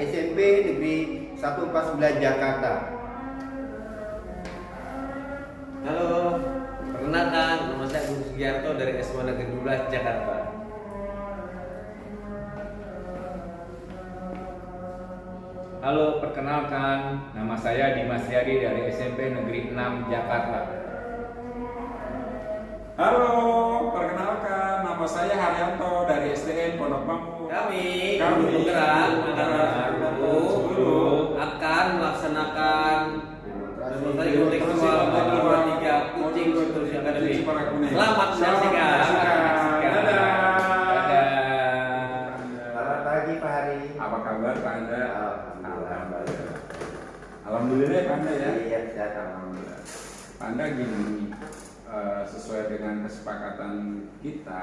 SMP Negeri 149 Jakarta. Halo, perkenalkan nama saya Agus Sugiarto dari SMA Negeri 12 Jakarta. Halo, perkenalkan nama saya Dimas Yadi dari SMP Negeri 6 Jakarta. Halo, perkenalkan nama saya Haryanto dari SDN Pondok Bambu. Kami Penggerak Angkatan 10 akan melaksanakan demonstrasi kontekstual bagi 23 kucing seterusnya akademi. Selamat menyaksikan. Dadah. Selamat pagi Pak Hari. Apa kabar Pak Anda? Alhamdulillah. Alhamdulillah ya Pak Anda ya. Iya, sehat alhamdulillah. Pak Anda gini, sesuai dengan kesepakatan kita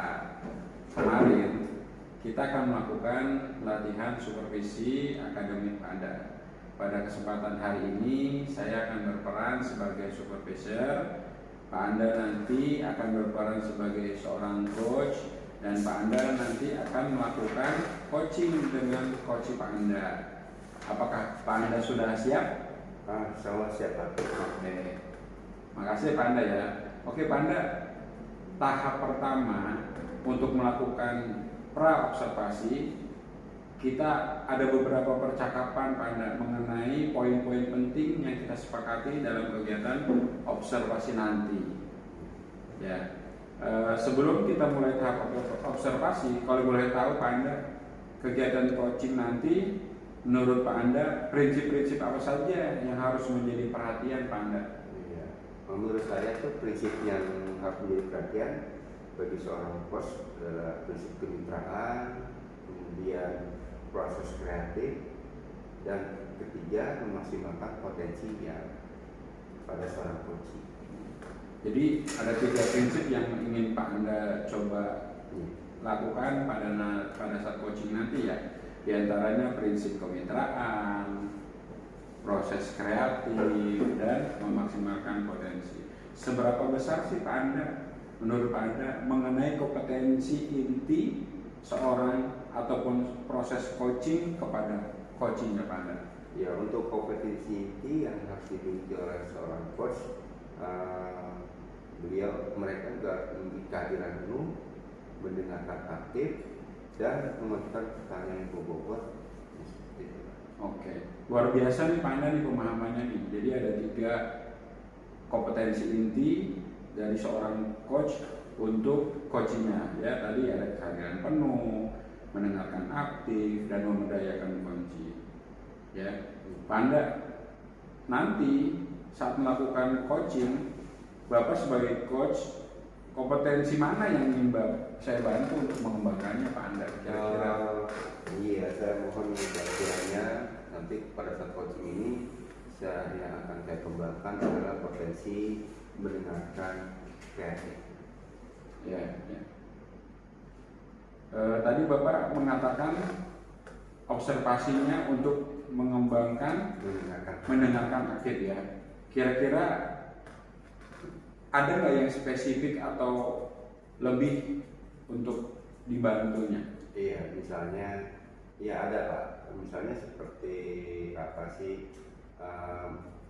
kemarin, kita akan melakukan latihan supervisi akademik Pak Anda. Pada kesempatan hari ini saya akan berperan sebagai supervisor, Pak Anda nanti akan berperan sebagai seorang coach, dan Pak Anda nanti akan melakukan coaching dengan coach Pak Anda. Apakah Pak Anda sudah siap? Sama siapa? Oke, makasih Pak Anda ya. Oke Pak Anda, tahap pertama untuk melakukan pra-observasi, kita ada beberapa percakapan Pak Anda mengenai poin-poin penting yang kita sepakati dalam kegiatan observasi nanti. Ya, sebelum kita mulai tahap observasi, kalau boleh tahu Pak Anda, kegiatan coaching nanti menurut Pak Anda prinsip-prinsip apa saja yang harus menjadi perhatian Pak Anda? Iya. Menurut saya tuh prinsip yang harus menjadi perhatian bagi seorang coach adalah prinsip kemitraan, kemudian proses kreatif, dan ketiga memaksimalkan potensinya pada seorang coach. Jadi ada 3 prinsip yang ingin Pak Anda coba lakukan pada saat coaching nanti ya. Di antaranya prinsip kemitraan, proses kreatif, dan memaksimalkan potensi. Seberapa besar sih Pak Anda, menurut Pak Anda, mengenai kompetensi inti seorang ataupun proses coaching kepada coachingnya Pak Anda? Ya, untuk kompetensi inti yang harus dimiliki oleh seorang coach, mereka juga memiliki kehadiran penuh, mendengarkan aktif, dan mengajukan pertanyaan yang berbobot. Oke, luar biasa nih Pak Anda nih pemahamannya nih. Jadi ada 3 kompetensi inti dari seorang coach untuk coachingnya. Ya, tadi ada kehadiran penuh, mendengarkan aktif, dan memberdayakan kunci. Ya, Pak Anda nanti saat melakukan coaching, Bapak sebagai coach, kompetensi mana yang ingin saya bantu untuk mengembangkannya Pak Anda? Kira-kira? Iya, saya mohon kiranya nanti pada saat coaching ini yang akan saya kembangkan adalah potensi mendengarkan kreatif. Ya, ya. Tadi Bapak mengatakan observasinya untuk mengembangkan mendengarkan aktif ya. Kira-kira ada nggak yang spesifik atau lebih untuk dibantunya? Iya, misalnya, ya ada Pak. Misalnya seperti apa sih,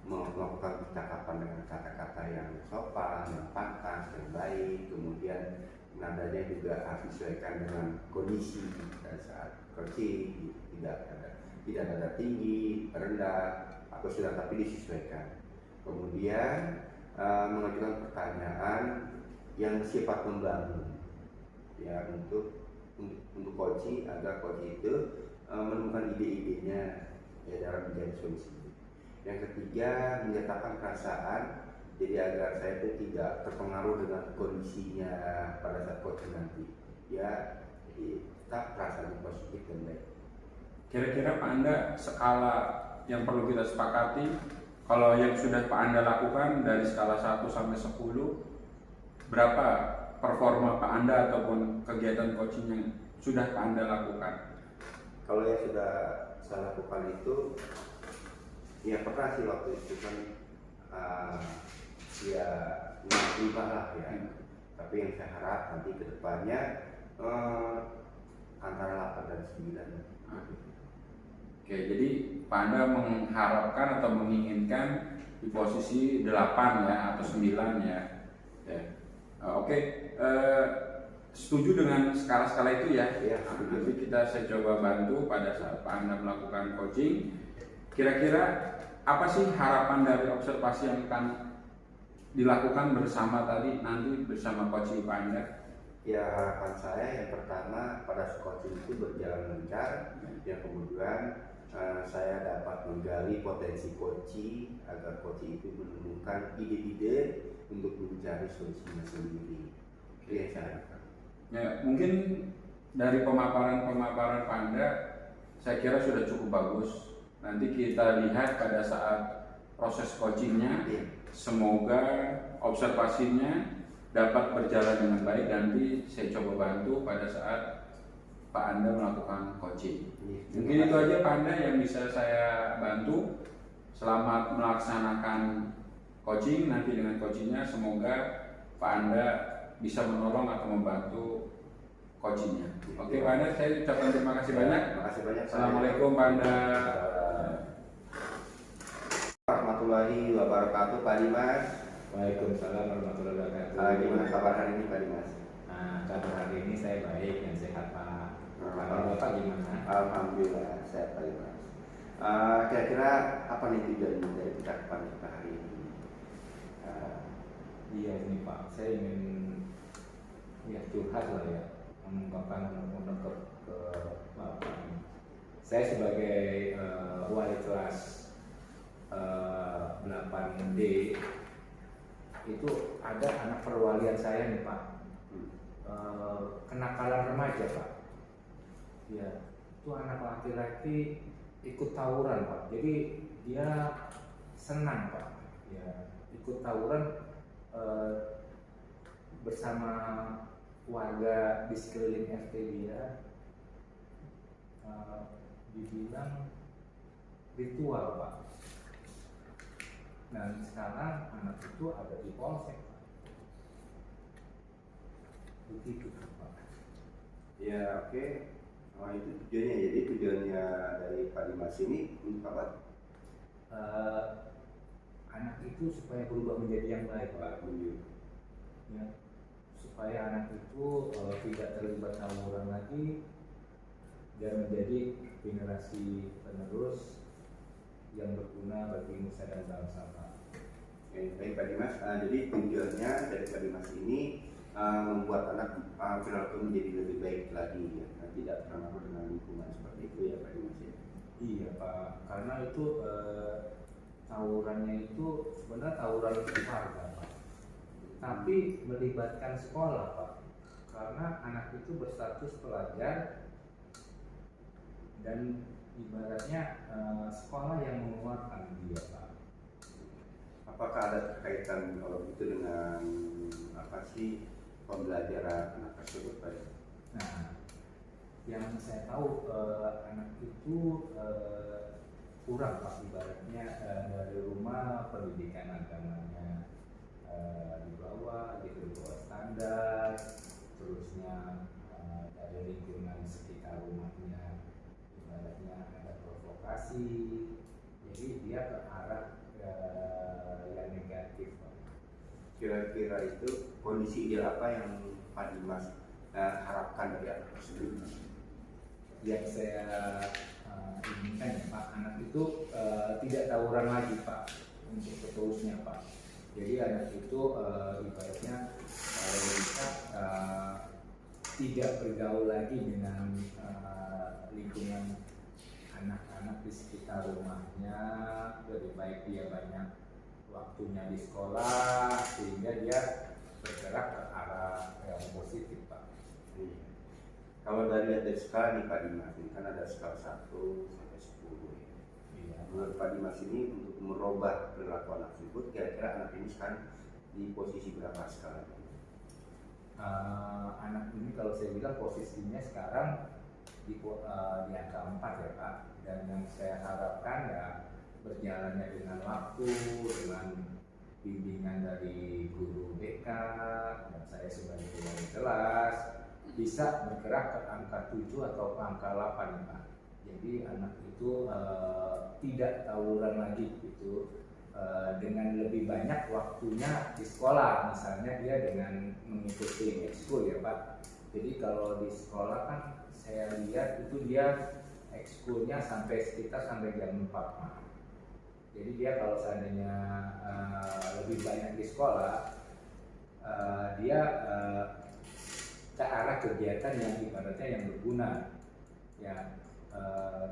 melakukan percakapan dengan kata-kata yang sopan, yang pantas, yang baik, kemudian nadanya juga harus disesuaikan dengan kondisi pada saat coaching, tidak nada tinggi, rendah, atau sedang, tapi disesuaikan. Kemudian mengajukan pertanyaan yang sifat membangun, ya, untuk coaching agar coach itu menemukan ide-idenya ya dalam mencari solusi. Yang ketiga, menyatakan perasaan, jadi agar saya itu tidak terpengaruh dengan kondisinya pada saat coaching nanti, ya, jadi tetap perasaan positif dan baik. Kira-kira Pak Anda skala yang perlu kita sepakati, kalau yang sudah Pak Anda lakukan dari skala 1 sampai 10, berapa performa Pak Anda ataupun kegiatan coaching yang sudah Pak Anda lakukan? Kalau yang sudah saya lakukan itu, ya pernah sih waktu itu kan, ya 5 lah ya. Tapi yang saya harap nanti ke depannya antara 8 dan 9. Oke, jadi Pak Anda mengharapkan atau menginginkan di posisi 8 ya atau 9 ya. Ya. Oke, setuju dengan skala-skala itu ya? Iya, Nanti saya coba bantu pada saat Pak Anda melakukan coaching. Kira-kira apa sih harapan dari observasi yang akan dilakukan bersama tadi nanti bersama coaching Pak Anda? Ya, harapan saya yang pertama pada coaching itu berjalan lancar, yang kemudian saya dapat menggali potensi coaching agar coaching itu menemukan ide-ide untuk mencari solusinya sendiri. Itu yang saya harapkan. Ya, mungkin dari pemaparan Pak Anda saya kira sudah cukup bagus. Nanti kita lihat pada saat proses coachingnya, semoga observasinya dapat berjalan dengan baik. Nanti saya coba bantu pada saat Pak Anda melakukan coaching. Mungkin itu aja Pak Anda yang bisa saya bantu. Selamat melaksanakan coaching. Nanti dengan coachingnya semoga Pak Anda bisa menolong atau membantu coachingnya. Oke Pak Anda, saya ucapkan terima kasih banyak. Terima kasih banyak. Assalamualaikum Pak Anda. Warahmatullahi wabarakatuh, Pak Dimas. Waalaikumsalam warahmatullahi wabarakatuh. Gimana kabar hari ini, Pak Dimas? Nah, kabar hari ini saya baik dan sehat Pak. Kabar Bapak gimana? Alhamdulillah sehat, Pak Dimas. Kira-kira apa nih tujuan dari kita hari ini? Iya ini Pak, saya ingin ya curhat lah ya, mengungkapkan unek-unek ke Bapak ini. Saya sebagai wali kelas 8D itu ada anak perwalian saya nih Pak, kenakalan remaja Pak. Ya, itu anak laki-laki ikut tawuran Pak. Jadi dia senang Pak, ya ikut tawuran bersama warga di sekeliling RT dia, dibilang ritual Pak. Dan sekarang anak itu ada di polsek Pak. Begitu Pak. Ya oke. Itu tujuannya. Jadi tujuannya dari Pak Dimas ini untuk apa? Anak itu supaya berubah menjadi yang baik Pak. Ya, supaya anak itu tidak terlibat tawuran lagi dan menjadi generasi penerus yang berguna bagi nusa dan bangsa Pak. Oke, baik Pak Dimas. Jadi tujuannya dari Pak Dimas ini membuat anak perilaku menjadi lebih baik lagi ya. Tidak terpengaruh dengan lingkungan seperti itu ya Pak Dimas ya. Iya Pak, karena itu tawurannya itu sebenarnya tawuran keluarga Pak, tapi melibatkan sekolah Pak, karena anak itu berstatus pelajar dan ibaratnya sekolah yang mengeluarkan dia Pak. Apakah ada kaitan kalau itu dengan apa sih pembelajaran anak tersebut Pak? Nah, yang saya tahu anak itu kurang Pak, ibaratnya dari rumah pendidikan agamanya di bawah standar, terusnya dari lingkungan sekitar rumahnya ibaratnya ada provokasi, jadi dia ke arah yang negatif Pak. Kira-kira itu kondisi ideal apa yang Pak Dimas harapkan dari anak tersebut? Yang saya inginkan ya Pak, anak itu tidak tawuran lagi Pak untuk seterusnya Pak. Jadi anak itu ibaratnya kalau bisa tidak bergaul lagi dengan lingkungan anak-anak di sekitar rumahnya. Lebih baik dia banyak waktunya di sekolah sehingga dia bergerak ke arah yang positif Pak. Kalau dari skala nih Pak Dimas, ini kan ada skala 1 sampai 10 ya. Iya. Menurut Pak Dimas ini untuk merubah perilaku anak tersebut, kira-kira anak ini sekarang di posisi berapa skala? Anak ini kalau saya bilang posisinya sekarang di angka 4 ya Pak. Dan yang saya harapkan ya berjalannya dengan waktu, dengan bimbingan dari guru BK dan saya sebagai wali kelas bisa bergerak ke angka 7 atau ke angka 8 Pak. Jadi anak itu tidak tawuran lagi gitu, dengan lebih banyak waktunya di sekolah, misalnya dia dengan mengikuti ekskul ya Pak. Jadi kalau di sekolah kan saya lihat itu dia ekskulnya sekitar sampai jam 4 Pak. Jadi dia kalau seandainya lebih banyak di sekolah, dia ke arah kegiatan yang ibaratnya yang berguna, ya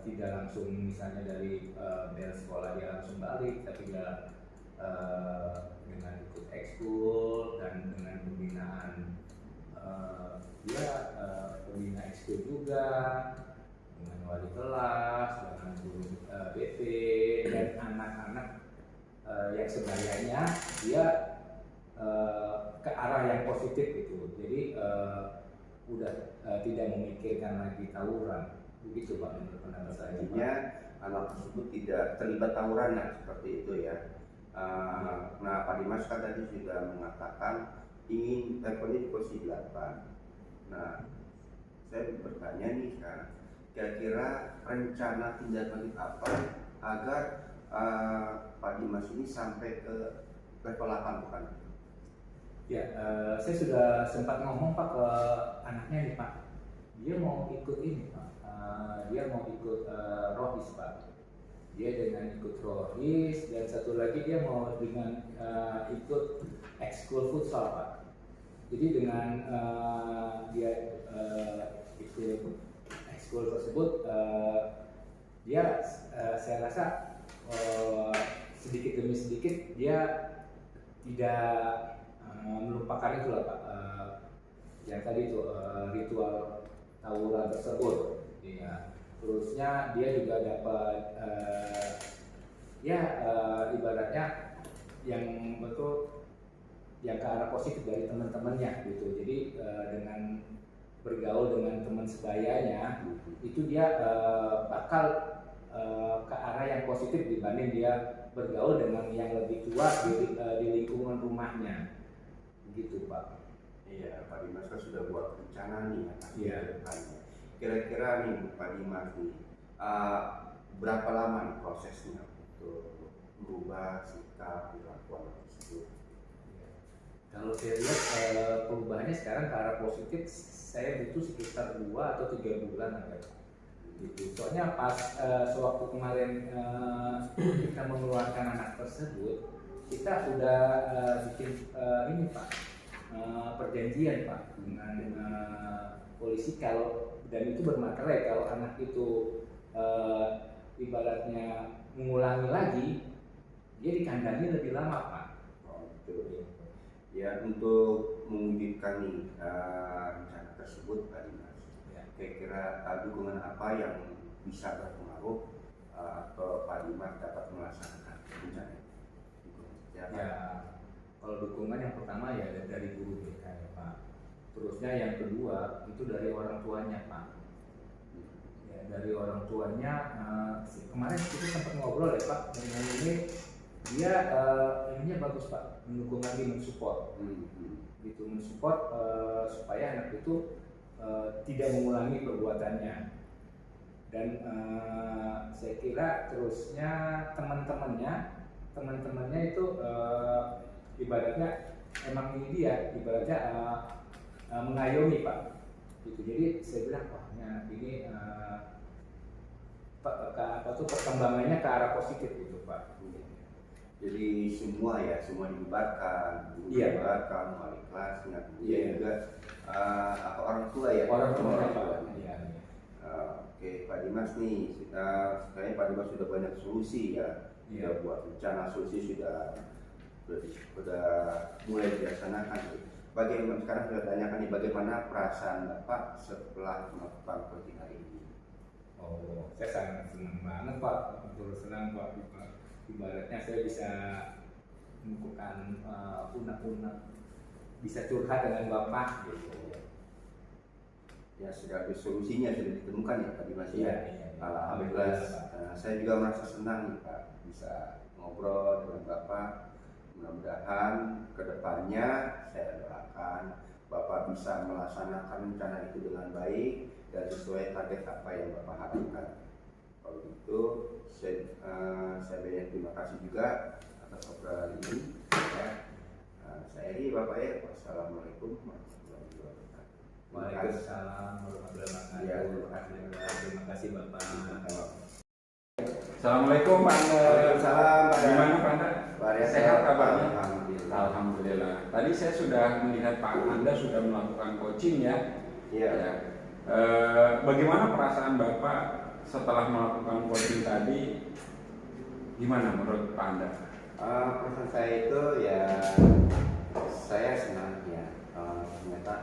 tidak langsung misalnya dari bel sekolah dia langsung balik, tapi dia dengan ikut ekskul dan dengan pembinaan dia pembina ekskul juga, dengan wali kelas, dengan guru BP dan anak-anak yang sebenarnya dia ke arah yang positif gitu. Jadi udah tidak memikirkan lagi tawuran, begitu Pak menurut pendapat saya. Artinya anak tersebut tidak terlibat tawuran ya, seperti itu ya. Nah Pak Dimas kan tadi sudah mengatakan ingin levelnya di posisi 8. Nah saya bertanya nih sekarang, kira-kira rencana tindak lanjut apa agar Pak Dimas ini sampai ke level 8 bukan? Ya, saya sudah sempat ngomong Pak ke anaknya nih Pak, dia mau ikut ini Pak, dia mau ikut rohis Pak, dia dengan ikut rohis dan satu lagi dia mau dengan ikut ekskul futsal Pak. Jadi dengan dia ikut ekskul tersebut, dia saya rasa sedikit demi sedikit dia tidak melupakan itu lah Pak, yang tadi itu ritual tawuran tersebut. Ya. Terusnya dia juga dapat ibaratnya yang betul yang ke arah positif dari teman-temannya gitu. Jadi dengan bergaul dengan teman sebayanya itu dia bakal ke arah yang positif dibanding dia bergaul dengan yang lebih tua di lingkungan rumahnya. Gitu Pak. Iya, Pak Dimas kan sudah buat rencana nih Iya. depannya. Kira-kira nih Pak Dimas nih, berapa lama nih prosesnya untuk merubah sikap perilaku tersebut? Kalau saya lihat perubahannya sekarang ke arah positif, saya butuh sekitar 2 atau 3 bulan ada. Gitu. Soalnya pas sewaktu kemarin kita mengeluarkan anak tersebut, kita udah bikin ini Pak, perjanjian Pak dengan polisi kalau dan itu bermaterai kalau anak itu ibaratnya mengulangi lagi, dia dikandani lebih lama Pak. Oh, betul. Ya untuk mewujudkan nih rencana tersebut Pak Dimas, kira-kira dukungan apa yang bisa berpengaruh atau Pak Dimas dapat melaksanakan rencana itu? Ya, kalau dukungan yang pertama ya dari guru BK ya Pak. Terusnya yang kedua itu dari orang tuanya Pak. Ya, dari orang tuanya kemarin kita sempat ngobrol ya Pak dengan ini, dia ininya bagus Pak, mendukung lagi, mensupport. Gitu, mensupport supaya anak itu tidak mengulangi perbuatannya. Dan saya kira terusnya teman-temannya itu ibaratnya emang ini dia ibaratnya mengayomi Pak. Gitu. Jadi saya bilang wah ini perkembangannya ke arah positif gitu Pak. Jadi semua dilibatkan, Iya, dilibatkan wali kelasnya, kemudian juga orang tua ya. Orang tua Pak. Iya. Oke Pak Dimas nih, sekarang Pak Dimas sudah banyak solusi ya. Sudah buat rencana solusi sudah mulai dilaksanakan. Bagaimana sekarang saya tanyakan nih, bagaimana perasaan Bapak setelah melakukan project hari ini? Oh, saya sangat senang banget Pak, betul senang Pak. Ibaratnya saya bisa melakukan unek-unek, bisa curhat dengan Bapak gitu. Ya sudah ada solusinya, sudah ditemukan ya Pak Dimas ya. Alhamdulillah. Saya juga merasa senang nih Pak bisa ngobrol dengan Bapak. Mudah-mudahan kedepannya saya doakan Bapak bisa melaksanakan rencana itu dengan baik dan sesuai target apa yang Bapak harapkan. Kalau gitu saya banyak terima kasih juga atas obrolan ini. Ya. Saya ini Bapak ya. Wassalamualaikum warahmatullahi wabarakatuh. Waalaikumsalam warahmatullahi wabarakatuh. Ya, terima kasih. Terima kasih Bapak. Assalamualaikum Pak Anda. Waalaikumsalam, Pak. Gimana Pak Anda? Pak Arya, Sehat kabarnya? Alhamdulillah. Alhamdulillah. Tadi saya sudah melihat Pak Anda sudah melakukan coaching ya. Iya. Ya. Bagaimana perasaan Bapak setelah melakukan coaching tadi? Gimana menurut Pak Anda? Perasaan saya itu ya saya senang ya. Ternyata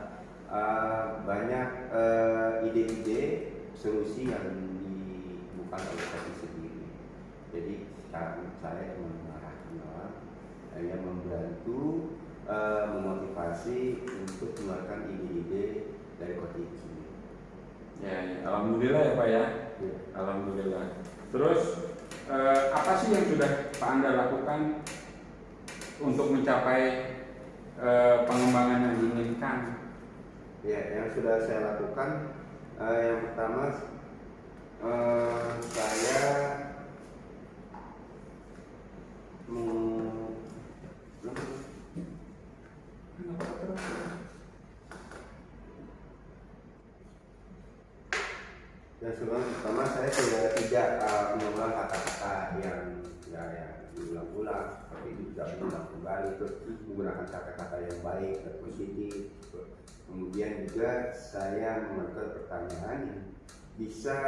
banyak ide-ide solusi yang dibuka oleh saya sendiri. Jadi sekarang saya mengarahkan orang yang membantu memotivasi untuk mengeluarkan ide-ide dari coaching itu sendiri. Ya, alhamdulillah ya Pak ya. Ya. Alhamdulillah. Terus apa sih yang sudah Pak Anda lakukan untuk mencapai pengembangan yang diinginkan? Ya, yang sudah saya lakukan yang pertama saya yang sebelum pertama saya tidak mengulang kata-kata yang diulang-ulang seperti itu, tidak mengulang kembali, terus menggunakan kata-kata yang baik dan positif. Kemudian juga saya mengajukan pertanyaan yang bisa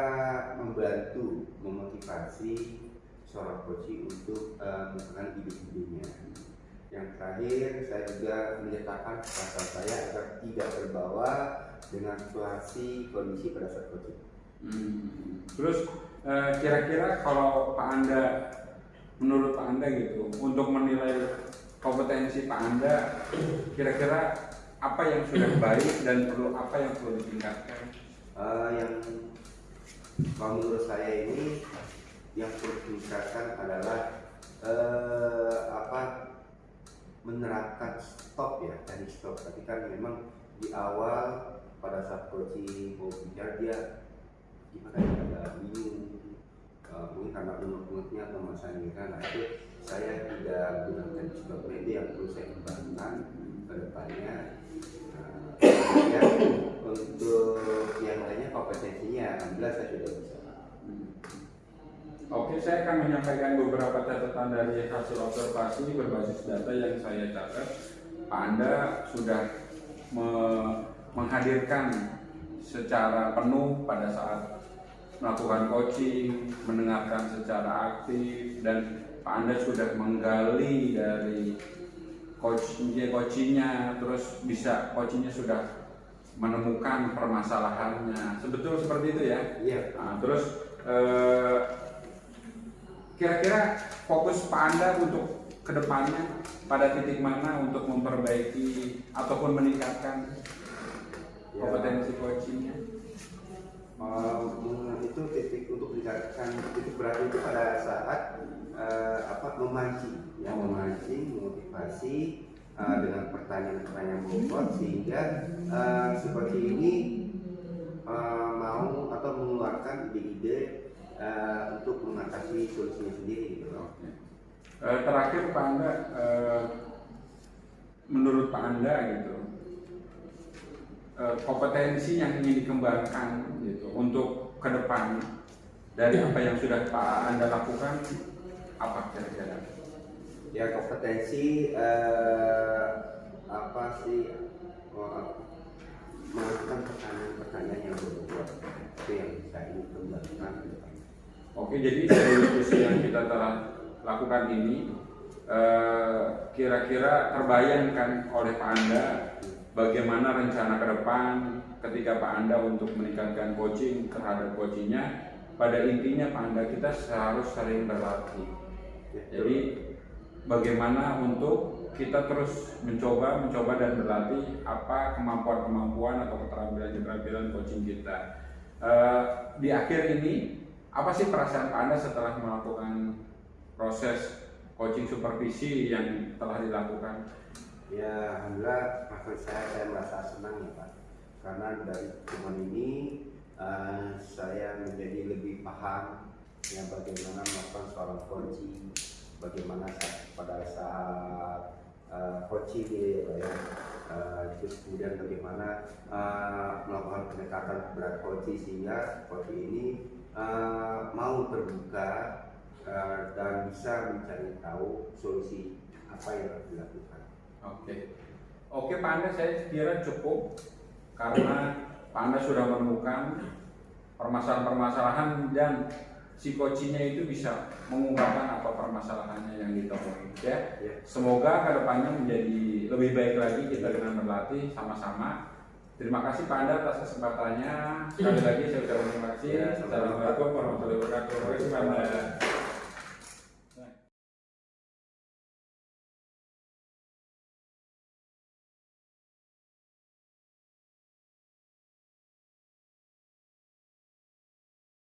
membantu memotivasi seorang coach untuk menggunakan ide-idenya. Yang terakhir saya juga menyatakan perasaan saya agar tidak terbawa dengan situasi kondisi pada saat coaching. Terus kira-kira kalau Pak Anda, menurut Pak Anda gitu, untuk menilai kompetensi Pak Anda, kira-kira apa yang sudah baik dan apa yang perlu ditingkatkan? Yang kalau menurut saya ini yang perlu ditingkatkan adalah menerapkan stop ya, tadi stop. Tapi kan memang di awal pada saat coaching mau bicara dia gimana ya, ada bingung, mungkin karena unut-unutnya atau masanya kan, nah itu saya tidak gunakan stopnya, itu yang perlu saya kembangkan ke depannya. Kemudian untuk yang lainnya kompetensinya alhamdulillah saya sudah bisa. Oke, saya akan menyampaikan beberapa catatan dari hasil observasi berbasis data yang saya catat. Pak Anda sudah menghadirkan secara penuh pada saat melakukan coaching, mendengarkan secara aktif, dan Pak Anda sudah menggali dari coachingnya, terus bisa coachingnya sudah menemukan permasalahannya. Sebetul seperti itu ya? Iya. Nah, terus kira-kira fokus Pak Anda untuk kedepannya pada titik mana untuk memperbaiki ataupun meningkatkan kompetensi coachingnya? Itu titik untuk meningkatkan titik berat itu pada saat memancing, ya, memancing, memotivasi dengan pertanyaan-pertanyaan bobot sehingga seperti ini mau atau mengeluarkan ide-ide untuk mengatasi solusinya sendiri gitu loh. Terakhir Pak Anda, menurut Pak Anda gitu, kompetensi yang ingin dikembangkan gitu untuk ke depan dari apa yang sudah Pak Anda lakukan apa kira-kira? Ya, kompetensi melakukan pertanyaan-pertanyaan yang berbobot, itu yang saya ingin kembangkan ke depan. Oke, jadi dari diskusi yang kita telah lakukan ini, kira-kira terbayangkan oleh Pak Anda bagaimana rencana ke depan ketika Pak Anda untuk meningkatkan coaching terhadap coachingnya. Pada intinya Pak Anda, kita harus sering berlatih. Jadi bagaimana untuk kita terus mencoba dan berlatih apa kemampuan atau keterampilan coaching kita. Di akhir ini, apa sih perasaan Pak Anda setelah melakukan proses coaching supervisi yang telah dilakukan? Ya, alhamdulillah, maksud saya merasa senang ya Pak, karena dari pertemuan ini saya menjadi lebih paham yang bagaimana melakukan seorang coaching, bagaimana pada saat coaching gitu ya, terus kemudian bagaimana melakukan pendekatan berat coaching sehingga coaching ini mau terbuka dan bisa mencari tahu solusi apa yang harus dilakukan. Oke Pak Anda, saya kira cukup karena Pak Anda sudah menemukan permasalahan-permasalahan dan si coachingnya itu bisa mengungkapkan apa permasalahannya yang ditemui ya. Semoga kedepannya menjadi lebih baik lagi kita dengan berlatih sama-sama. Terima kasih Pak Anda atas kesempatannya. Sekali lagi saya ucapkan terima kasih. Assalamualaikum warahmatullahi wabarakatuh. Terima kasih Pak Anda.